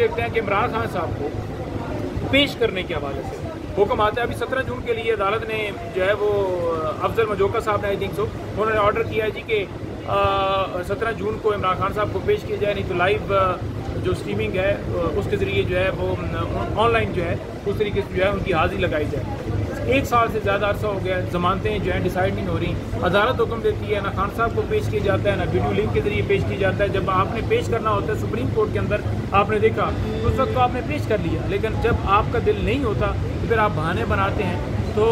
देखते हैं कि इमरान खान साहब को पेश करने के हवाले से हुक्म आता है। अभी 17 जून के लिए अदालत ने जो है वो अफजल मजोका साहब ने आई थिंक सो उन्होंने ऑर्डर किया है जी कि 17 जून को इमरान खान साहब को पेश किया जाए, नहीं तो लाइव जो स्ट्रीमिंग है उसके ज़रिए जो है वो ऑनलाइन जो है उस तरीके से जो है उनकी हाजिरी लगाई जाए। 1 साल से ज़्यादा अरसा हो गया, ज़मानतें जो हैं डिसाइड नहीं हो रही। अदालत हुक्म देती है, ना खान साहब को पेश किया जाता है, ना वीडियो लिंक के ज़रिए पेश किया जाता है। जब आपने पेश करना होता है सुप्रीम कोर्ट के अंदर, आपने देखा उस वक्त तो आपने पेश कर लिया, लेकिन जब आपका दिल नहीं होता तो फिर आप बहाने बनाते हैं। तो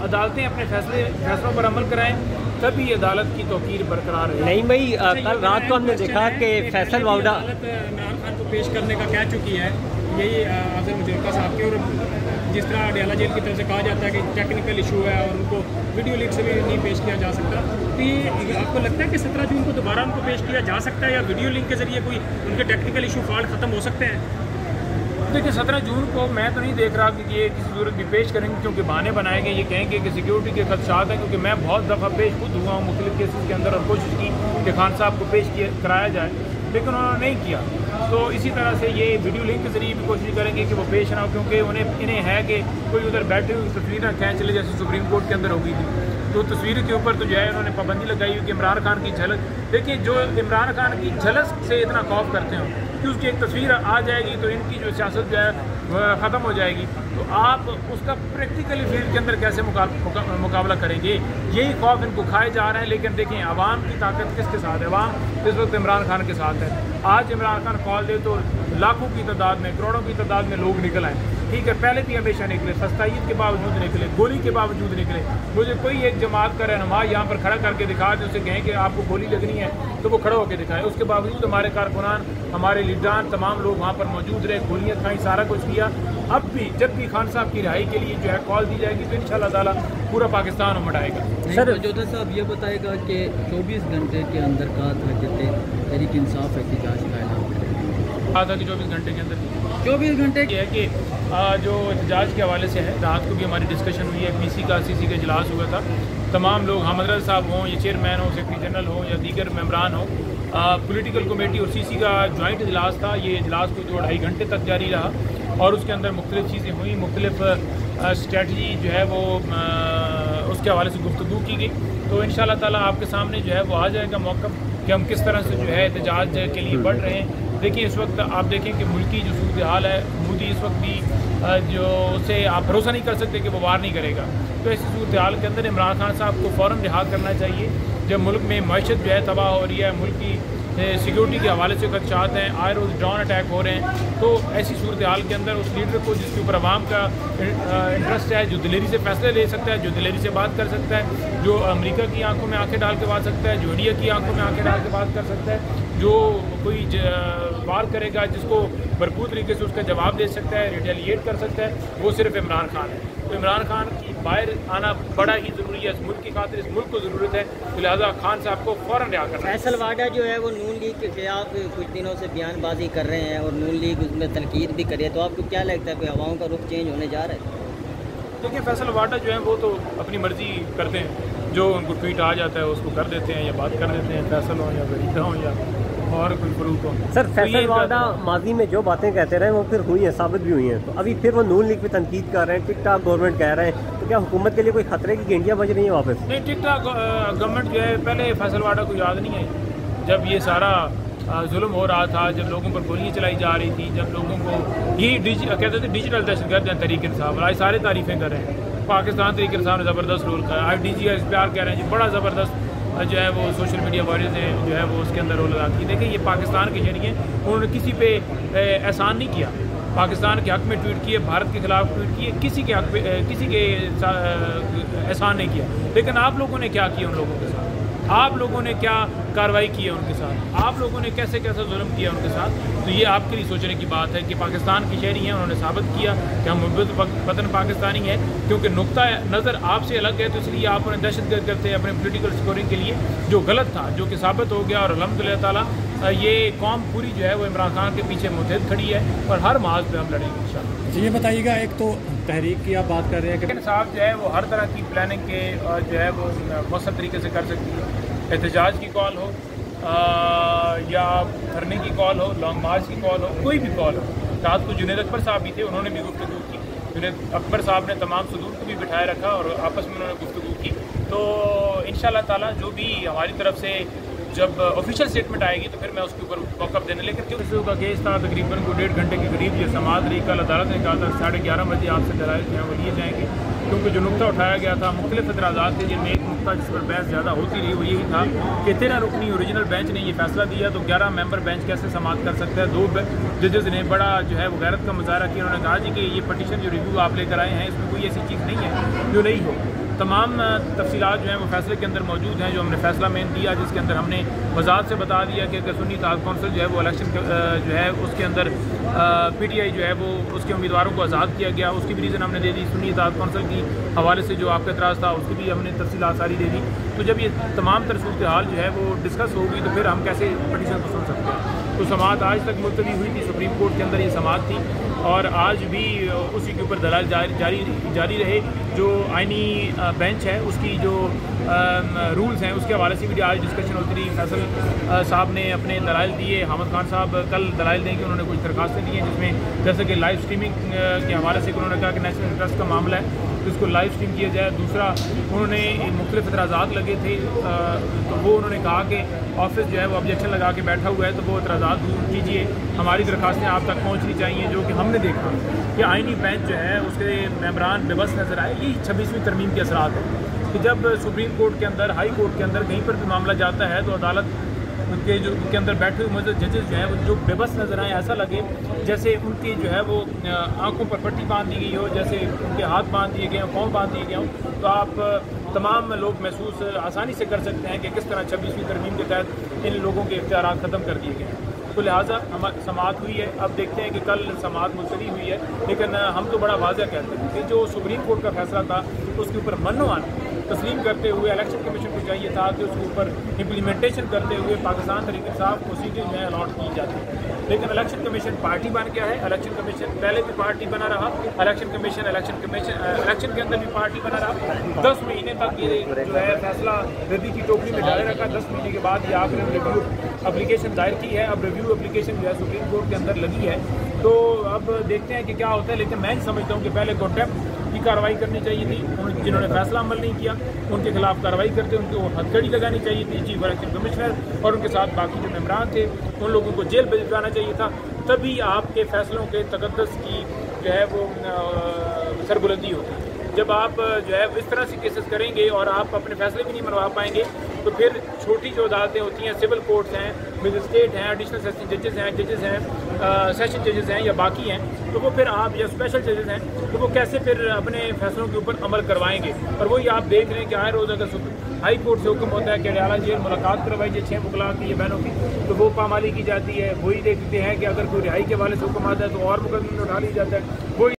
अदालतें अपने फैसलों पर अमल कराएं, तभी अदालत की तौकीर बरकरार है। नहीं भाई, कल रात को हमने देखा कि फैसल वावडा अदालत इमरान खान को पेश करने का कह चुकी है, यही अफजल मजोका साहब के। और जिस तरह अडयाला जेल की तरफ से कहा जाता है कि टेक्निकल इशू है और उनको वीडियो लिंक से भी नहीं पेश किया जा सकता, तो ये आपको लगता है कि 17 जून को दोबारा उनको पेश किया जा सकता है या वीडियो लिंक के ज़रिए कोई उनके टेक्निकल इशू फॉल्ट ख़त्म हो सकते हैं? देखिए 17 जून को मैं तो नहीं देख रहा कि ये किसी सूरत भी पेश करेंगे, क्योंकि बहाने बनाए गए। ये कहेंगे कि सिक्योरिटी के खदशात हैं, क्योंकि मैं बहुत दफ़ा पेश खुद हुआ हूँ मुख्तलिफ केसेस के अंदर और कोशिश की कि खान साहब को पेश कराया जाए, लेकिन उन्होंने नहीं किया। तो इसी तरह से ये वीडियो लिंक के ज़रिए भी कोशिश करेंगे कि वो पेश ना हो, क्योंकि इन्हें है कि कोई उधर बैठे हुई तस्वीर ना खींच ले, जैसे सुप्रीम कोर्ट के अंदर हो गई थी। तो तस्वीर के ऊपर तो जो है उन्होंने पाबंदी लगाई हुई कि इमरान खान की झलक। देखिए जो इमरान खान की झलक से इतना खौफ करते हो कि उसकी एक तस्वीर आ जाएगी तो इनकी जो सियासत जो है ख़त्म हो जाएगी, तो आप उसका प्रैक्टिकली फील्ड के अंदर कैसे मुकाबला करेंगे? यही खौफ इनको खाए जा रहे हैं। लेकिन देखें अवाम की ताकत किसके साथ है? अवाम इस वक्त इमरान खान के साथ है। आज इमरान खान कॉल दे तो लाखों की तादाद में, करोड़ों की तादाद में लोग निकल आए। ठीक है, पहले भी हमेशा निकले, सस्ताईत के बावजूद निकले, गोली के बावजूद निकले। मुझे कोई एक जमात का रहनुमा यहाँ पर खड़ा करके दिखा दे, उसे कहें कि आपको गोली लगनी है तो वो खड़ा होकर दिखाए। उसके बावजूद हमारे कारकुनान, हमारे लीडरान, तमाम लोग वहाँ पर मौजूद रहे, गोलियाँ खाई, सारा कुछ किया। अब भी जब भी खान साहब की रिहाई के लिए जो है कॉल दी जाएगी तो इंशाअल्लाह ताला पूरा पाकिस्तान उमड़ आएगा। सर जोधा साहब ये बताएगा कि 24 घंटे के अंदर कहा था कि तहरीक इंसाफ एहतजाज का ऐलान करेगी, कहा था कि 24 घंटे के अंदर 24 घंटे ये है कि जो एहतजाज के हवाले से है, रात को भी हमारी डिस्कशन हुई है, पीसी का सीसी का इजलास हुआ था। तमाम लोग, हमदरद साहब हों या चेयरमैन हो, सेक्रेटरी जनरल हो या दीगर मेम्बरान हो, पॉलिटिकल कमेटी और सीसी का जॉइंट इजलास था। ये इजलास कोई 2-2.5 घंटे तक जारी रहा और उसके अंदर मुख्तलिफ चीज़ें हुई, मुख्तलिफ स्ट्रेटजी जो है वो उसके हवाले से गुफ्तगू की गई। तो इंशाअल्लाह ताला आपके सामने जो है वो आ जाएगा मौक़िफ़ कि हम किस तरह से जो है एहतजाज के लिए बढ़ रहे हैं। देखिए इस वक्त आप देखें कि मुल्की जो सूरत हाल है, मोदी इस वक्त भी जो उसे आप भरोसा नहीं कर सकते कि वो वार नहीं करेगा। तो ऐसी सूरत हाल के अंदर इमरान खान साहब को फ़ौरन रिहा करना चाहिए। जब मुल्क में मईशत जो है तबाह हो रही है, मुल्क की सिक्योरिटी के हवाले से खदशात हैं, आए रोज़ ड्रोन अटैक हो रहे हैं, तो ऐसी सूरत हाल के अंदर उस लीडर को जिसके ऊपर आवाम का इंटरेस्ट है, जो दिलेरी से फैसले ले सकता है, जो दिलेरी से बात कर सकता है, जो अमेरिका की आंखों में आंखें डाल के बात सकता है, जो इंडिया की आंखों में आंखें डाल के बात कर सकता है, जो कोई वार करेगा जिसको भरपूर तरीके से उसका जवाब दे सकता है, रिटेलिएट कर सकता है, वो सिर्फ इमरान खान है। तो इमरान खान की बाहर आना बड़ा ही ज़रूरी है, इस मुल्क की खातिर इस मुल्क को ज़रूरत है, तो लिहाजा खान साहब को फ़ौरन रिहा करना है। फैसल वाडा जो है वो नून लीग के खिलाफ कुछ दिनों से बयानबाजी कर रहे हैं और नून लीग उसमें तनकीद भी करे, तो आपको क्या लगता है कि हवाओं का रुख चेंज होने जा रहा है? देखिए फैसल वाडा जो है वो तो अपनी मर्ज़ी करते हैं, जो उनको ट्वीट आ जाता है उसको कर देते हैं या बात कर देते हैं, फैसल हो या वरीदा हो या और कोई फरूक हो। सर फैसल वाडा माजी में जो बातें कहते रहे वो फिर हुई हैं, साबित भी हुई हैं, तो अभी फिर वो नून लीग पे तनकीद कर रहे हैं, टिक टाक गवर्नमेंट कह रहे हैं, तो क्या हुकूमत के लिए कोई खतरे की गेंटियाँ बज रही हैं वापस? नहीं, टिक टाक गवर्नमेंट जो है पहले फैसल वाडा को याद नहीं आई जब ये सारा जुल्म हो रहा था, जब लोगों पर गोलियाँ चलाई जा रही थी, जब लोगों को ये कहते थे डिजिटल दहशतगर्द हैं तहरीक इंसाफ, आज सारे तारीफ़ें कर रहे हैं। पाकिस्तान तहरीक इंसाफ ने ज़बरदस्त रोल करा, IDG ISPR कह रहे हैं जी बड़ा ज़बरदस्त जो है वो सोशल मीडिया वॉरियर्स ने जो है वो उसके अंदर रोल अदा की। देखिए ये पाकिस्तान के जरिए उन्होंने किसी पे एहसान नहीं किया, पाकिस्तान के हक़ में ट्वीट किए, भारत के ख़िलाफ़ ट्वीट किए, किसी के हक़ पे किसी के एहसान नहीं किया। लेकिन आप लोगों ने क्या किया उन लोगों के साथ? आप लोगों ने क्या कार्रवाई की है उनके साथ? आप लोगों ने कैसे कैसा जुल्म किया उनके साथ? तो ये आपके लिए सोचने की बात है कि पाकिस्तान के शहरी हैं, उन्होंने साबित किया कि हम वतन पाकिस्तानी हैं, क्योंकि नुक्ता नज़र आपसे अलग है, तो इसलिए आप उन्हें दहशतगर्द करते हैं अपने पोलिटिकल स्कोरिंग के लिए, जो गलत था, जो कि साबित हो गया। और अल्हम्दुलिल्लाह ताला ये कौम पूरी जो है वो इमरान खान के पीछे मुतहद खड़ी है और हर महाज पे हम लड़ेंगे इंशाअल्लाह। जी ये बताइएगा, एक तो तहरीक की आप बात कर रहे हैं कि साहब जो है वो हर तरह की प्लानिंग के जो है वो मौसम तरीके से कर सकती है, एहतजाज की कॉल हो या धरने की कॉल हो, लॉन्ग मार्च की कॉल हो, कोई भी कॉल हो, رات को जुनैद अकबर साहब भी थे, उन्होंने भी गुफ्तगू की. जुनैद अकबर साहब ने तमाम सदूर को भी बिठाए रखा और आपस में उन्होंने गुफ्तगू की. तो इंशाअल्लाह ताला जो भी हमारी तरफ से जब ऑफिशियल स्टेटमेंट आएगी तो फिर मैं उसके ऊपर मौक़िफ़ देने. लेकिन क्योंकि का केस था तकरीबन को 1.5 घंटे के करीब ये समाअत रही. कल अदालत ने कहा था 11:30 बजे आपसे दलाइल जो हैं वो लिए जाएंगे, क्योंकि जो नुक्ता उठाया गया था मुख्तलिफ एतराज़ात थे, जिनमें एक नुक्ता जिस पर बहस ज़्यादा होती रही वो यही था कि 13 रुकनी ओरिजिनल बेंच ने ये फैसला दिया तो 11 मेंबर बेंच कैसे समाअत कर सकता है. 2 जजेस ने बड़ा जो है वो गैरत का मुजाहरा किया. उन्होंने कहा जी कि ये पटिशन जो रिव्यू आप लेकर आए हैं इसमें कोई ऐसी चीज़ नहीं है जो नहीं हो. तमाम तफसीलात जो हैं वो फैसले के अंदर मौजूद हैं, जो हमने फैसला में दिया, जिसके अंदर हमने वजाहत से बता दिया कि अगर सुन्नी इत्तेहाद कौंसिल जो है वो इलेक्शन जो है उसके अंदर PTI जो है वो उसके उम्मीदवारों को आज़ाद किया गया, उसकी भी रीज़न हमने दे दी. सुन्नी इत्तेहाद कौंसिल की हवाले से जो आपका एतराज़ था उसकी भी हमने तफसीलात सारी दे दी. तो जब ये तमाम सूरत हाल जो है वो डिस्कस होगी तो फिर हम कैसे पटिशन को सुन सकते हैं. तो समाअत आज तक मुलतवी हुई थी, सुप्रीम कोर्ट के अंदर ये समाअत थी और आज भी उसी के ऊपर दलाल जारी रहे. जो आइनी बेंच है उसकी जो रूल्स हैं उसके हवाले से भी आज डिस्कशन होती रही. फैसल साहब ने अपने दलाइल दिए, हामिद खान साहब कल दलाइल देंगे, उन्होंने कुछ दरखास्तें दी हैं जिसमें जैसे कि लाइव स्ट्रीमिंग के हवाले से उन्होंने कहा कि नेशनल इंटरेस्ट का मामला है तो इसको लाइव स्ट्रीम किया जाए. दूसरा उन्होंने मुख्तलिफ एतराज़ात लगे थे तो वो उन्होंने कहा कि ऑफिस जो है वो ऑब्जेक्शन लगा के बैठा हुआ है तो वो एतराज़ात दूर कीजिए, हमारी दरखास्तें आप तक पहुँचनी चाहिए. जो कि हमने देखा कि आइनी बेंच जो है उसके मेंबरान बेबस नज़र आए. यही 26वीं तरमीम के असरात है कि जब सुप्रीम कोर्ट के अंदर, हाई कोर्ट के अंदर कहीं पर भी मामला जाता है तो अदालत के अंदर बैठे हुए मौजूद जजेस जो हैं वो जो बेबस नज़र आए, ऐसा लगे जैसे उनकी जो है वो आंखों पर पट्टी बांध दी गई हो, जैसे उनके हाथ बांध दिए गए हों, पाँव बांध दिए गए हों. तो आप तमाम लोग महसूस आसानी से कर सकते हैं कि किस तरह 26वीं तरमीम के तहत इन लोगों के इख्तियारात ख़त्म कर दिए गए हैं. तो लिहाजा हमारी समाअत हुई है. अब देखते हैं कि कल समाअत मुलतवी हुई है, लेकिन हम तो बड़ा वाज़ह कहते हैं कि जो सुप्रीम कोर्ट का फैसला था उसके ऊपर मन्नोआन तस्लीम करते हुए इलेक्शन कमीशन को चाहिए था कि उसके ऊपर इम्प्लीमेंटेशन करते हुए पाकिस्तान तहरीक इंसाफ को सीटें जो है अलॉट की जाती है. लेकिन इलेक्शन कमीशन पार्टी बन गया है. इलेक्शन कमीशन पहले भी पार्टी बना रहा, इलेक्शन कमीशन इलेक्शन के अंदर भी पार्टी बना रहा. 10 महीने तक ये जो है फैसला रद्दी की टोकरी में डाले रखा. 10 महीने के बाद ये आपने रिव्यू एप्लीकेशन दायर की है. अब रिव्यू एप्लीकेशन जो है सुप्रीम कोर्ट के अंदर लगी है. तो अब देखते हैं कि क्या होता है. लेकिन मैं समझता हूँ कि पहले कॉन्टेम्प्ट की कार्रवाई करनी चाहिए थी. जिन्होंने फैसला अमल नहीं किया उनके खिलाफ कार्रवाई करते, उनको हथकड़ी लगानी चाहिए थी. चीफ इलेक्शन कमिश्नर और उनके साथ बाकी जो मेंबरान थे उन लोगों को जेल भिजवाना चाहिए था. तभी आपके फैसलों के तकद्दुस की जो है वो सरबुलंदी होगी. जब आप जो है इस तरह से केसेस करेंगे और आप अपने फैसले भी नहीं मनवा पाएंगे तो फिर छोटी जो अदालतें होती हैं, सिविल कोर्ट्स हैं, मजिस्ट्रेट हैं, एडिशनल सेशन जजेस हैं, सेशन जजेस हैं या बाकी हैं, तो वो फिर आप या स्पेशल जजेस हैं तो वो कैसे फिर अपने फैसलों के ऊपर अमल करवाएंगे. और वही आप देख रहे हैं कि आए रोज़ अगर हाई कोर्ट से हुक्म होता है कि अडयाला जेल मुलाकात करवाई जाए 6 मुकला की या बहनों की, तो वो पामाली की जाती है. वही देखते हैं कि अगर कोई रिहाई के वाले से हुक्म आता है तो और मुकदमे उठा लिया जाता है. वही